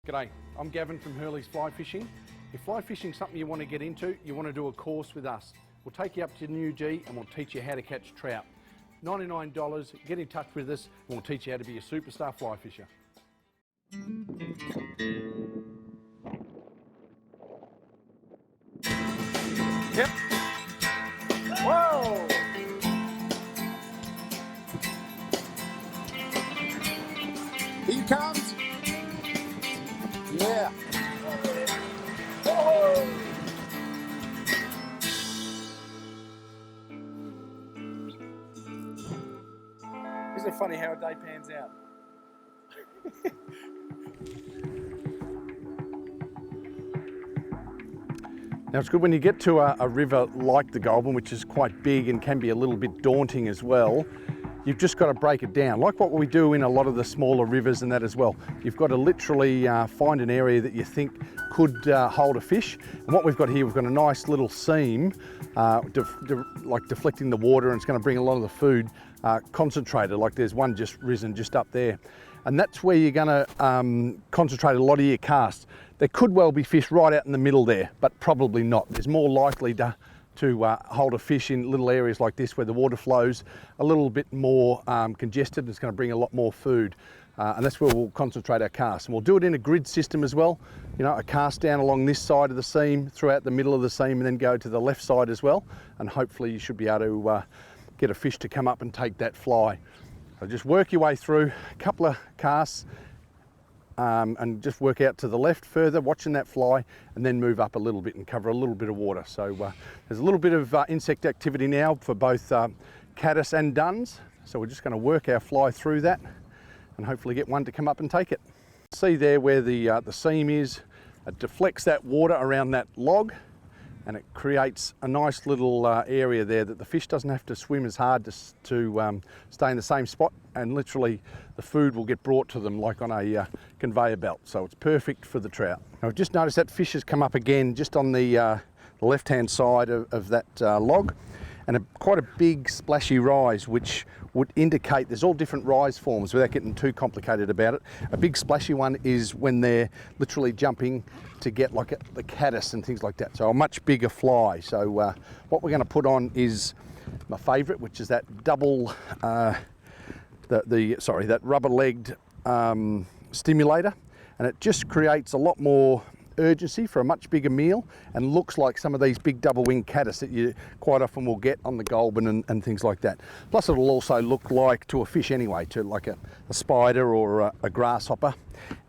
G'day, I'm Gavin from Hurley's Fly Fishing. If fly fishing is something you want to get into, you want to do a course with us. We'll take you up to New G and we'll teach you how to catch trout. $99, get in touch with us and we'll teach you how to be a superstar fly fisher. Yep. Whoa! Here he comes. Yeah. Whoa! Isn't it funny how a day pans out? Now it's good when you get to a river like the Goulburn, which is quite big and can be a little bit daunting as well. You've just got to break it down, like what we do in a lot of the smaller rivers and that as well. You've got to literally find an area that you think could hold a fish. And what we've got here, we've got a nice little seam, like deflecting the water, and it's going to bring a lot of the food concentrated, like there's one just risen just up there. And that's where you're going to concentrate a lot of your casts. There could well be fish right out in the middle there, but probably not. There's more likely to hold a fish in little areas like this where the water flows a little bit more congested, and it's going to bring a lot more food. And that's where we'll concentrate our casts. And we'll do it in a grid system as well. You know, a cast down along this side of the seam, throughout the middle of the seam, and then go to the left side as well. And hopefully you should be able to get a fish to come up and take that fly. So just work your way through a couple of casts, and just work out to the left further, watching that fly, and then move up a little bit and cover a little bit of water. So there's a little bit of insect activity now for both caddis and duns. So we're just going to work our fly through that and hopefully get one to come up and take it. See there where the seam is, it deflects that water around that log, and it creates a nice little area there that the fish doesn't have to swim as hard to stay in the same spot, and literally the food will get brought to them like on a conveyor belt. So it's perfect for the trout. Now, I've just noticed that fish has come up again just on the left-hand side of that log, and quite a big splashy rise, which would indicate there's all different rise forms without getting too complicated about it. A big splashy one is when they're literally jumping to get like the caddis and things like that. So a much bigger fly. So what we're going to put on is my favourite, which is that double, that rubber-legged stimulator, and it just creates a lot more urgency for a much bigger meal, and looks like some of these big double-winged caddis that you quite often will get on the Goulburn and things like that. Plus it'll also look like, to a fish anyway, to like a spider or a grasshopper,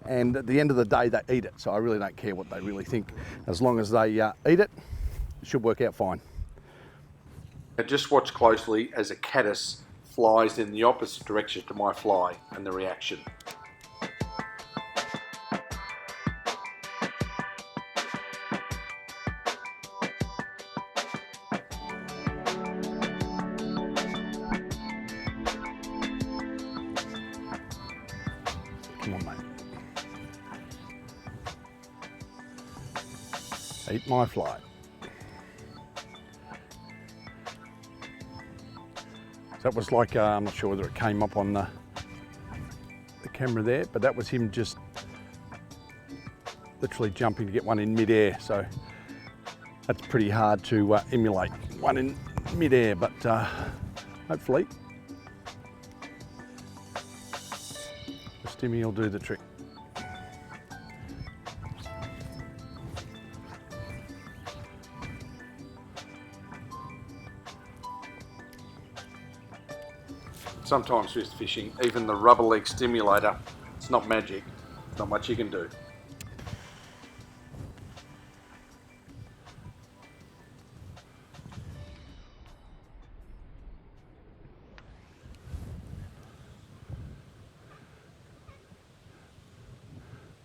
and at the end of the day they eat it, so I really don't care what they really think. As long as they eat it, it should work out fine. Now just watch closely as a caddis flies in the opposite direction to my fly and the reaction. Come on, mate. Eat my fly. That was like, I'm not sure whether it came up on the camera there, but that was him just literally jumping to get one in mid-air. So that's pretty hard to emulate one in mid-air, but hopefully the stimmy will do the trick. Sometimes with fishing, even the rubber leg stimulator, it's not magic. There's not much you can do.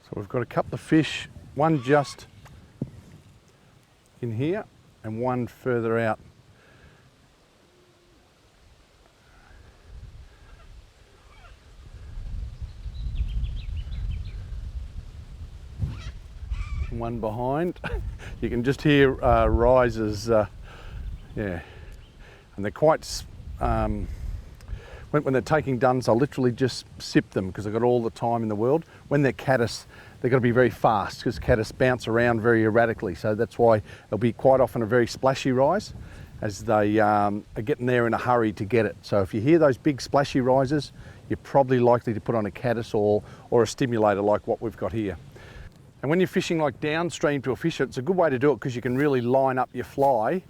So we've got a couple of fish, one just in here and one further out. One behind. You can just hear rises, yeah, and they're quite, when they're taking duns, I'll literally just sip them because I've got all the time in the world. When they're caddis, they've got to be very fast because caddis bounce around very erratically. So that's why it'll be quite often a very splashy rise as they are getting there in a hurry to get it. So if you hear those big splashy rises, you're probably likely to put on a caddis or a stimulator like what we've got here. And when you're fishing like downstream to a fish, it's a good way to do it because you can really line up your fly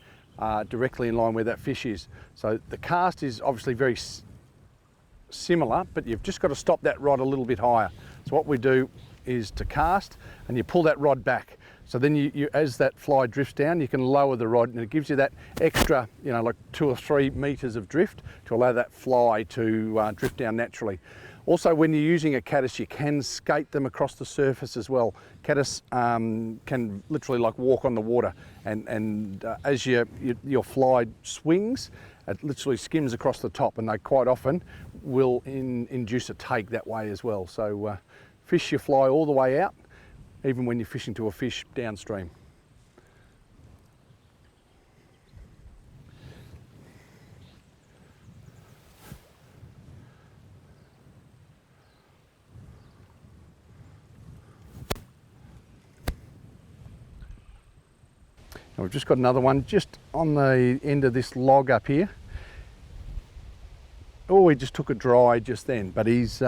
directly in line where that fish is. So the cast is obviously very similar, but you've just got to stop that rod a little bit higher. So what we do is to cast and you pull that rod back. So then you as that fly drifts down, you can lower the rod and it gives you that extra, you know, like 2 or 3 meters of drift to allow that fly to drift down naturally. Also, when you're using a caddis, you can skate them across the surface as well. Caddis can literally like walk on the water, and as your fly swings, it literally skims across the top, and they quite often will induce a take that way as well. So fish your fly all the way out, even when you're fishing to a fish downstream. Now we've just got another one just on the end of this log up here. Oh, he just took a dry just then, but he's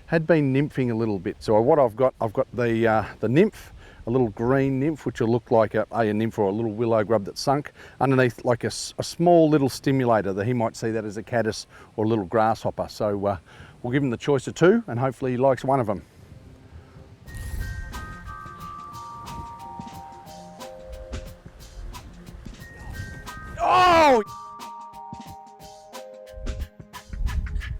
had been nymphing a little bit. So what I've got the nymph, a little green nymph, which will look like a nymph or a little willow grub that's sunk underneath, like a small little stimulator that he might see that as a caddis or a little grasshopper. So we'll give him the choice of 2 and hopefully he likes one of them. Oh!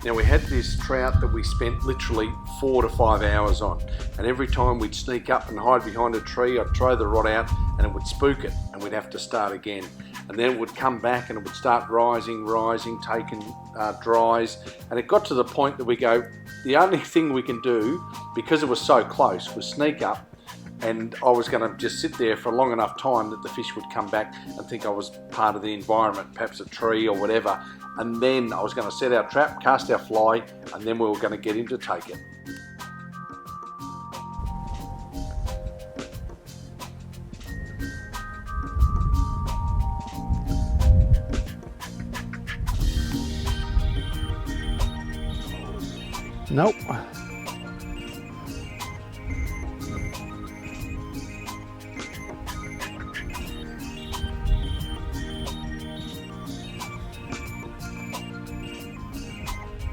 Now we had this trout that we spent literally 4 to 5 hours on, and every time we'd sneak up and hide behind a tree, I'd throw the rod out and it would spook it and we'd have to start again. And then it would come back and it would start rising, taking dries, and it got to the point that we go, the only thing we can do, because it was so close, was sneak up, and I was going to just sit there for a long enough time that the fish would come back and think I was part of the environment, perhaps a tree or whatever, and then I was going to set our trap, cast our fly, and then we were going to get him to take it. Nope.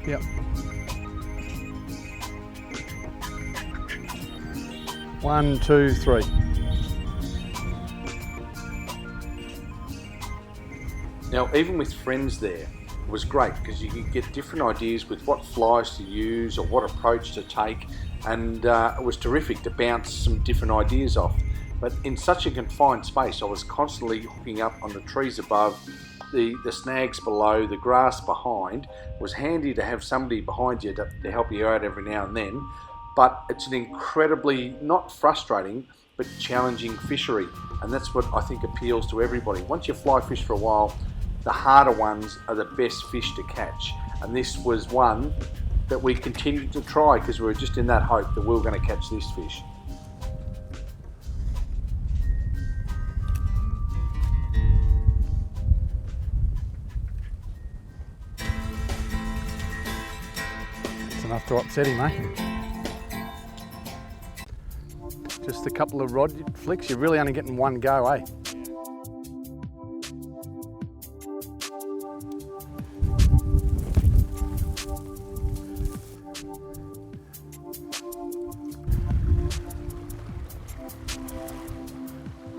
Yep. One, two, three. Now, even with friends there, it was great because you could get different ideas with what flies to use or what approach to take, and it was terrific to bounce some different ideas off. But in such a confined space, I was constantly hooking up on the trees above, the snags below, the grass behind. It was handy to have somebody behind you to help you out every now and then, but it's an incredibly, not frustrating, but challenging fishery, and that's what I think appeals to everybody. Once you fly fish for a while, the harder ones are the best fish to catch, and this was one that we continued to try because we were just in that hope that we were going to catch this fish. It's enough to upset him, eh? Just a couple of rod flicks, you're really only getting one go, eh?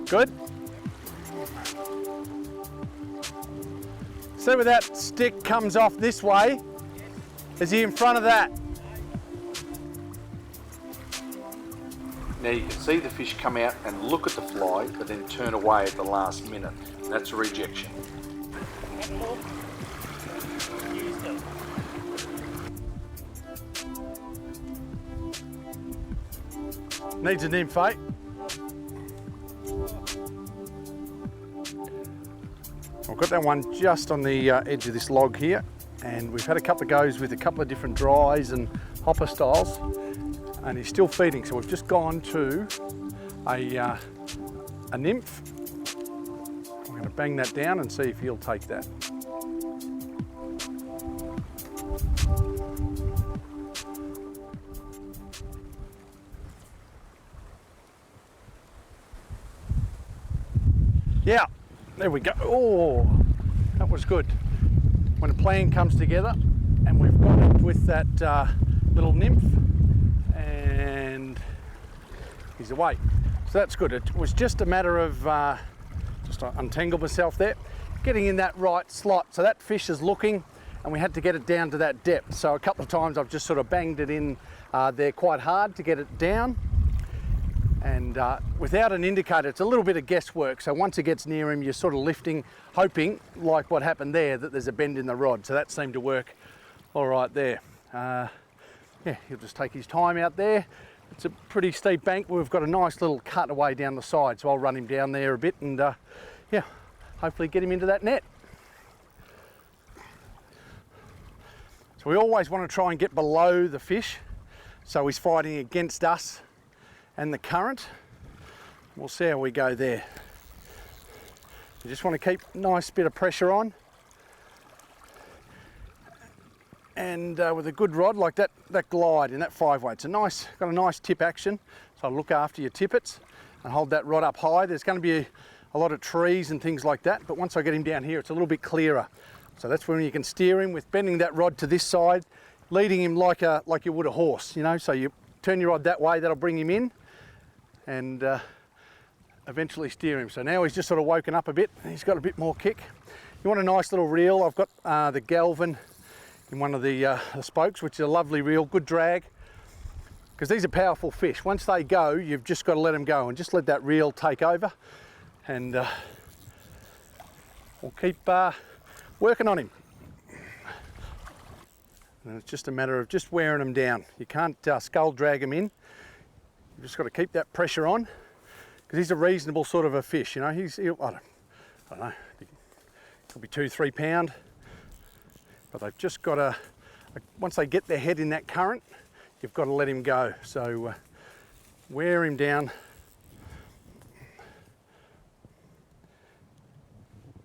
Good. See where that stick comes off this way? Is he in front of that? Now you can see the fish come out and look at the fly, but then turn away at the last minute. That's a rejection. Needs a nymph, eh? I've got that one just on the edge of this log here, and we've had a couple of goes with a couple of different dries and hopper styles. and he's still feeding. So we've just gone to a nymph. I'm going to bang that down and see if he'll take that. Yeah, there we go. Oh, that was good. When a plan comes together and we've got it with that little nymph, and he's away. So that's good. It was just a matter of, just to untangle myself there, getting in that right slot. So that fish is looking, and we had to get it down to that depth. So a couple of times I've just sort of banged it in there quite hard to get it down. And without an indicator, it's a little bit of guesswork. So once it gets near him, you're sort of lifting, hoping, like what happened there, that there's a bend in the rod. So that seemed to work all right there. Yeah, he'll just take his time out there. It's a pretty steep bank. We've got a nice little cutaway down the side. So I'll run him down there a bit and yeah, hopefully get him into that net. So we always want to try and get below the fish. So he's fighting against us and the current. We'll see how we go there. You just want to keep a nice bit of pressure on, and with a good rod like that glide in that 5-weight, it's got a nice tip action. So look after your tippets and hold that rod up high. There's going to be a lot of trees and things like that, but once I get him down here, it's a little bit clearer. So that's when you can steer him with bending that rod to this side, leading him like you would a horse, you know. So you turn your rod that way, that'll bring him in, and eventually steer him. So now he's just sort of woken up a bit. He's got a bit more kick. You want a nice little reel. I've got the Gavin in one of the spokes, which is a lovely reel, good drag, because these are powerful fish. Once they go, you've just got to let them go and just let that reel take over, and we'll keep working on him. And it's just a matter of just wearing them down. You can't scull drag him in. You've just got to keep that pressure on, because he's a reasonable sort of a fish. You know, I don't know, he'll be 2-3 pound, but they've just got to, once they get their head in that current, you've got to let him go. So wear him down.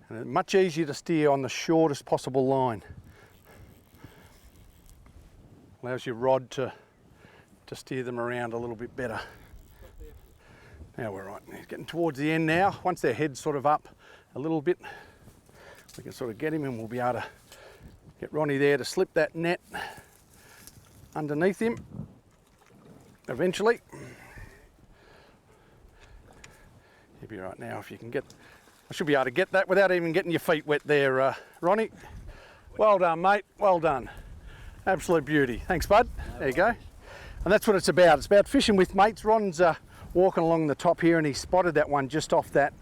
And it's much easier to steer on the shortest possible line. Allows your rod to steer them around a little bit better. Now we're right. He's getting towards the end now. Once their head's sort of up a little bit, we can sort of get him, and we'll be able to get Ronnie there to slip that net underneath him eventually. He'll be right now if you can get, I should be able to get that without even getting your feet wet there, Ronnie. Well done, mate. Well done. Absolute beauty. Thanks, bud. There you go. And that's what it's about. It's about fishing with mates. Ron's walking along the top here, and he spotted that one just off that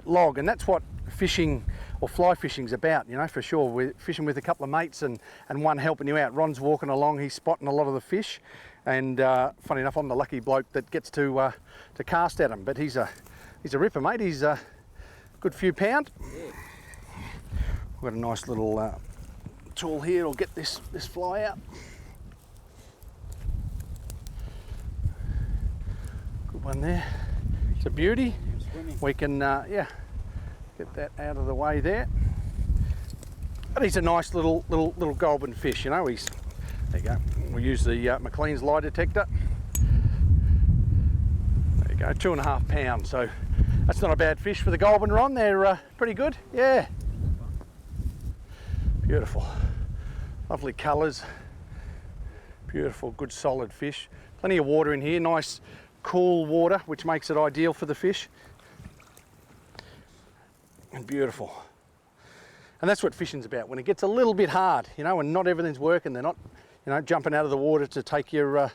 log. And that's what fishing or fly fishing's about, you know, for sure. We're fishing with a couple of mates and one helping you out. Ron's walking along, he's spotting a lot of the fish. And funny enough, I'm the lucky bloke that gets to cast at him. But he's a ripper, mate. He's a good few pound. We've got a nice little tool here. I'll get this fly out. Good one there. It's a beauty. We can yeah, get that out of the way there. But he's a nice little Goulburn fish, you know. There you go. We'll use the McLean's lie detector. There you go, 2.5 pounds. So that's not a bad fish for the Goulburn, Ron. They're pretty good. Yeah. Beautiful. Lovely colours. Beautiful, good solid fish. Plenty of water in here. Nice cool water, which makes it ideal for the fish. And beautiful. And that's what fishing's about. When it gets a little bit hard, you know, and not everything's working, they're not, you know, jumping out of the water to take your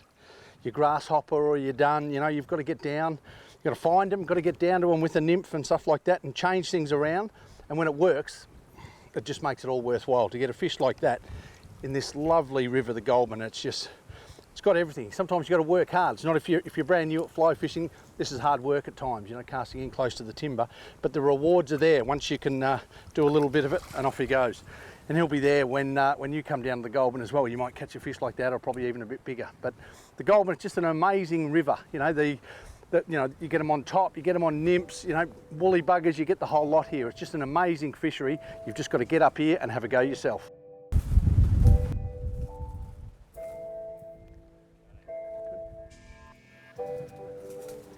grasshopper or your dun, you know, you've got to get down, you've got to find them, got to get down to them with a nymph and stuff like that and change things around. And when it works, it just makes it all worthwhile to get a fish like that in this lovely river, the Goulburn. It's got everything. Sometimes you've got to work hard. It's not if you're brand new at fly fishing, this is hard work at times, you know, casting in close to the timber, but the rewards are there once you can do a little bit of it, and off he goes. And he'll be there when you come down to the Goulburn as well. You might catch a fish like that, or probably even a bit bigger. But the Goulburn is just an amazing river. You know, you get them on top, you get them on nymphs, you know, woolly buggers, you get the whole lot here. It's just an amazing fishery. You've just got to get up here and have a go yourself.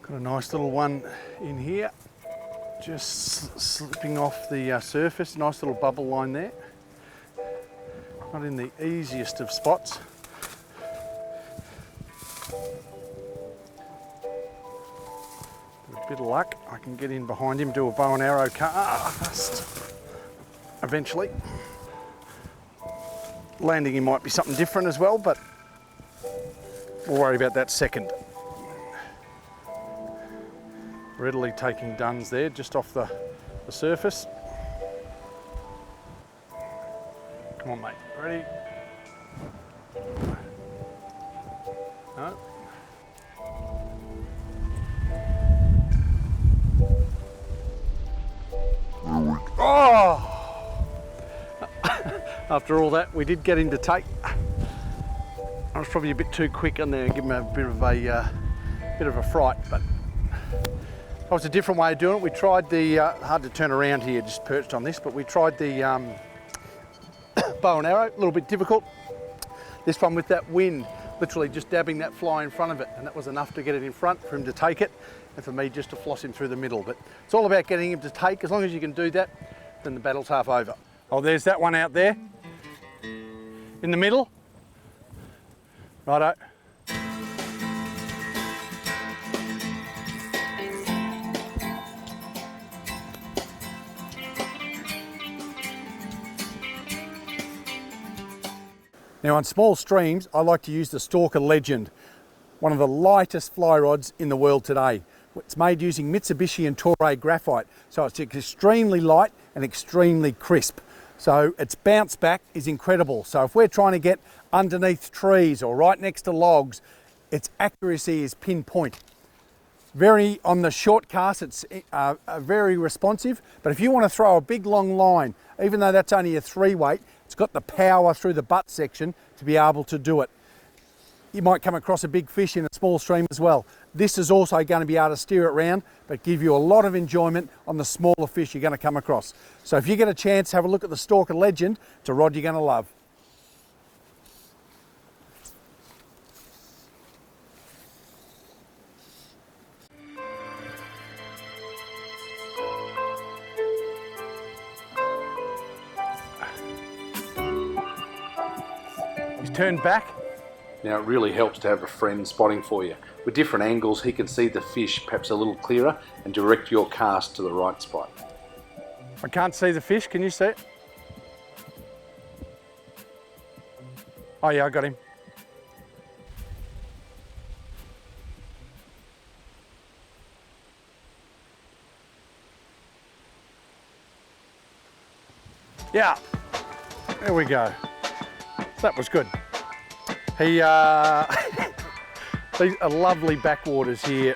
Got a nice little one in here, just slipping off the surface. Nice little bubble line there. Not in the easiest of spots. With a bit of luck, I can get in behind him, do a bow and arrow cast eventually. Landing him might be something different as well, but we'll worry about that second. Readily taking duns there, just off the surface. Come on, mate. Ready? No. Oh! After all that, we did get him to take. I was probably a bit too quick on there and give him a bit of a fright, but that was a different way of doing it. We tried the, hard to turn around here, just perched on this, but we tried the bow and arrow, a little bit difficult. This one with that wind, literally just dabbing that fly in front of it, and that was enough to get it in front for him to take it, and for me just to floss him through the middle. But it's all about getting him to take. As long as you can do that, then the battle's half over. Oh, there's that one out there in the middle. Righto. Now on small streams, I like to use the Stalker Legend, one of the lightest fly rods in the world today. It's made using Mitsubishi and Toray graphite, so it's extremely light and extremely crisp. So its bounce back is incredible. So if we're trying to get underneath trees or right next to logs, its accuracy is pinpoint. Very, on the short cast, it's very responsive, but if you want to throw a big long line, even though that's only a 3 weight, it's got the power through the butt section to be able to do it. You might come across a big fish in a small stream as well. This is also going to be able to steer it round, but give you a lot of enjoyment on the smaller fish you're going to come across. So if you get a chance, have a look at the Stalker Legend. It's a rod you're going to love. He's turned back. Now it really helps to have a friend spotting for you. With different angles, he can see the fish perhaps a little clearer and direct your cast to the right spot. I can't see the fish, can you see it? Oh yeah, I got him. Yeah, there we go. That was good. These are lovely backwaters here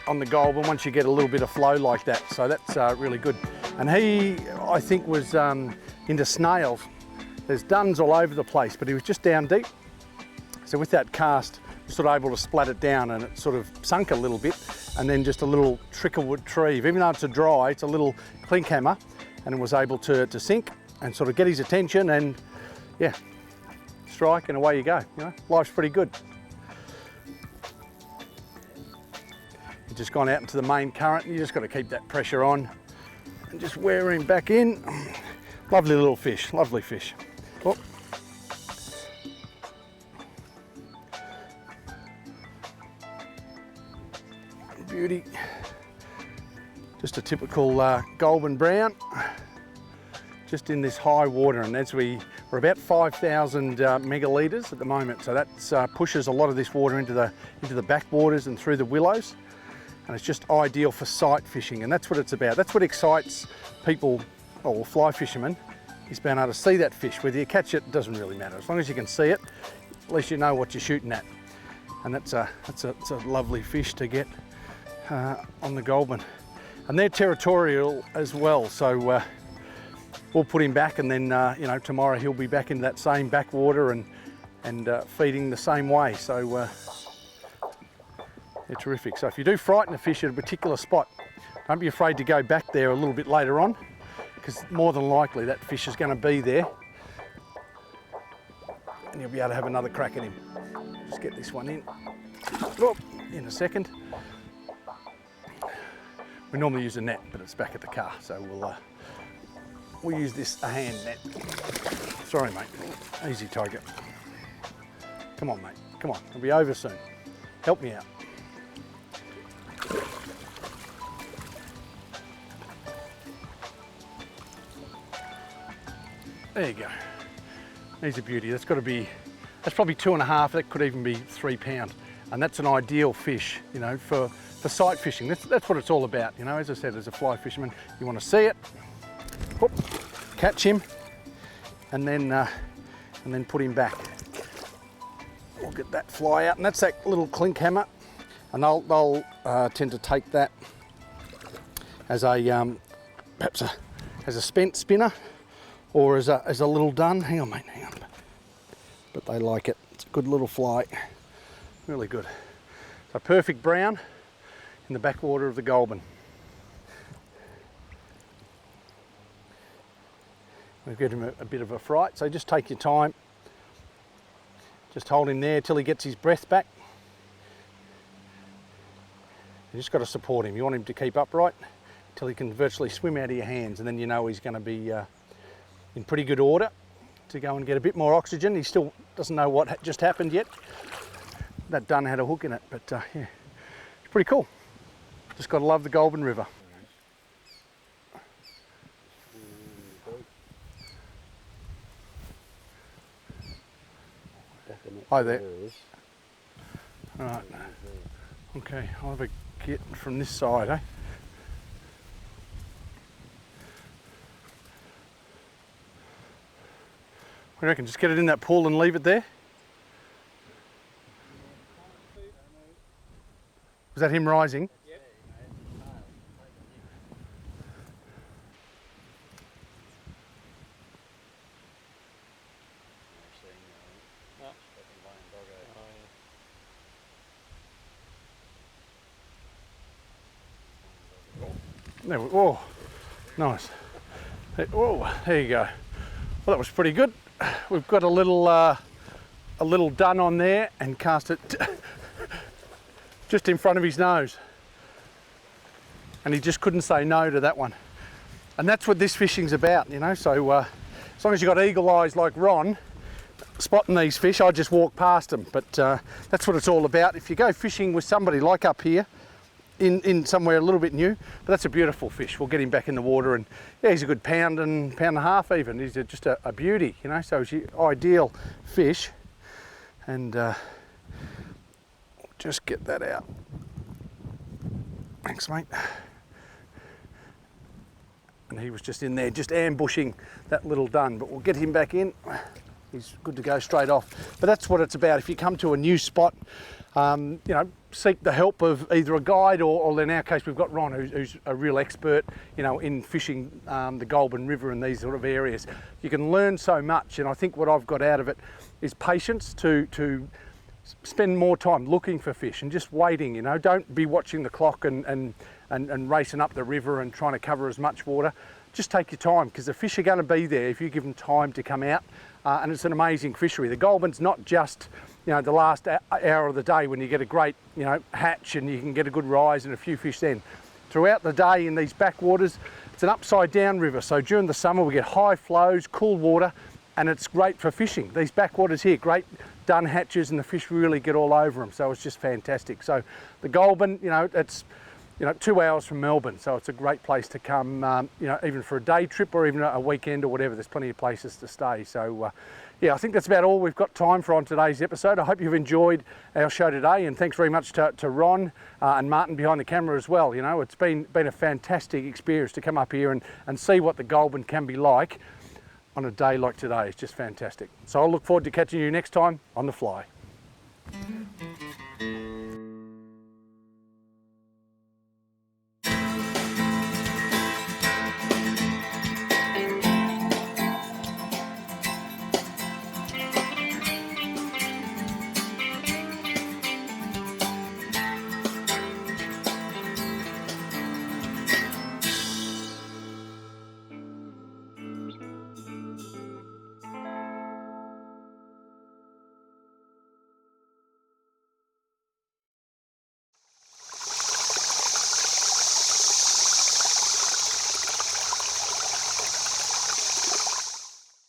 on the Goulburn once you get a little bit of flow like that. So that's really good. And he, I think, was into snails. There's duns all over the place, but he was just down deep. So with that cast, sort of able to splat it down, and it sort of sunk a little bit, and then just a little trickle retrieve. Even though it's a dry, it's a little clink hammer, and it was able to sink and sort of get his attention, and yeah, strike, and away you go. You know, life's pretty good. You've just gone out into the main current, and you just got to keep that pressure on and just wear him back in. Lovely little fish, lovely fish. Oh. Beauty. Just a typical Goulburn brown, just in this high water, and as we're about 5,000 megalitres at the moment, so that pushes a lot of this water into the backwaters and through the willows, and it's just ideal for sight fishing, and that's what it's about. That's what excites people, or fly fishermen, is being able to see that fish. Whether you catch it, doesn't really matter. As long as you can see it, at least you know what you're shooting at, and it's a lovely fish to get on the Goulburn. And they're territorial as well, so we'll put him back, and then you know, tomorrow he'll be back in that same backwater and feeding the same way. So they're terrific. So if you do frighten a fish at a particular spot, don't be afraid to go back there a little bit later on, because more than likely that fish is going to be there and you'll be able to have another crack at him. Just get this one in. Oh, in a second. We normally use a net, but it's back at the car, so we'll use a hand net. Sorry, mate. Easy, Tiger. Come on, mate. Come on. It'll be over soon. Help me out. There you go. He's a beauty. That's got to be, that's probably 2.5. That could even be 3 pound. And that's an ideal fish, you know, for sight fishing. That's what it's all about. You know, as I said, as a fly fisherman, you want to see it, whoop, catch him, and then put him back. We'll get that fly out, and that's that little clink hammer. And they'll tend to take that as a perhaps as a spent spinner, or as a little dun. Hang on, mate, hang on. But they like it. It's a good little fly. Really good. So perfect brown in the backwater of the Goulburn. We've given him a bit of a fright, so just take your time. Just hold him there till he gets his breath back. You just got to support him. You want him to keep upright till he can virtually swim out of your hands, and then you know he's going to be in pretty good order to go and get a bit more oxygen. He still doesn't know what just happened yet. That dun had a hook in it, but yeah, it's pretty cool. Just got to love the Goulburn River. Hi there. All right. Okay, I'll have a get from this side, eh? I reckon just get it in that pool and leave it there. Was that him rising? Yep. There we, oh, nice. Oh, there you go. Well, that was pretty good. We've got a little dun on there and cast it just in front of his nose, and he just couldn't say no to that one. And that's what this fishing's about, you know. So as long as you've got eagle eyes like Ron spotting these fish, I just walk past them. But that's what it's all about. If you go fishing with somebody like up here in somewhere a little bit new, but that's a beautiful fish. We'll get him back in the water, and yeah, he's a good pound and a half even. He's just a beauty, you know. So he's your ideal fish. And just get that out. Thanks, mate. And he was just in there, just ambushing that little dun, but we'll get him back in. He's good to go straight off. But that's what it's about. If you come to a new spot, you know, seek the help of either a guide or in our case, we've got Ron, who's a real expert, you know, in fishing the Goulburn River and these sort of areas. You can learn so much, and I think what I've got out of it is patience to spend more time looking for fish and just waiting, you know. Don't be watching the clock and racing up the river and trying to cover as much water. Just take your time, because the fish are going to be there if you give them time to come out. And it's an amazing fishery. The Goulburn's not just, you know, the last hour of the day when you get a great, you know, hatch and you can get a good rise and a few fish then. Throughout the day in these backwaters, it's an upside down river. So during the summer we get high flows, cool water, and it's great for fishing. These backwaters here, great dun hatches, and the fish really get all over them. So it's just fantastic. So the Goulburn, you know, it's, you know, 2 hours from Melbourne, so it's a great place to come, you know, even for a day trip or even a weekend or whatever. There's plenty of places to stay. So yeah, I think that's about all we've got time for on today's episode. I hope you've enjoyed our show today, and thanks very much to Ron and Martin behind the camera as well. You know, it's been a fantastic experience to come up here and see what the Goulburn can be like on a day like today. It's just fantastic. So I'll look forward to catching you next time on The Fly.